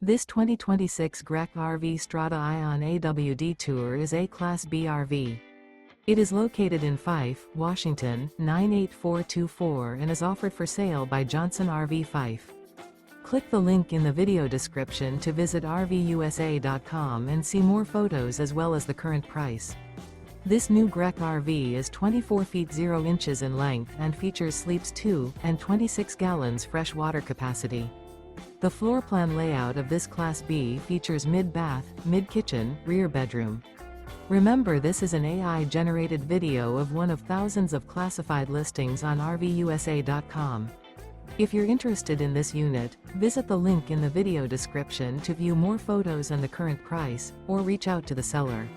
This 2026 Grech RV Strada Ion AWD Tour is a Class B RV. It is located in Fife, Washington, 98424 and is offered for sale by Johnson RV Fife. Click the link in the video description to visit RVUSA.com and see more photos as well as the current price. This new Grech RV is 24 feet 0 inches in length and features sleeps 2 and 26 gallons fresh water capacity. The floor plan layout of this Class B features mid-bath, mid-kitchen, rear bedroom. Remember, this is an AI-generated video of one of thousands of classified listings on RVUSA.com. If you're interested in this unit, visit the link in the video description to view more photos and the current price, or reach out to the seller.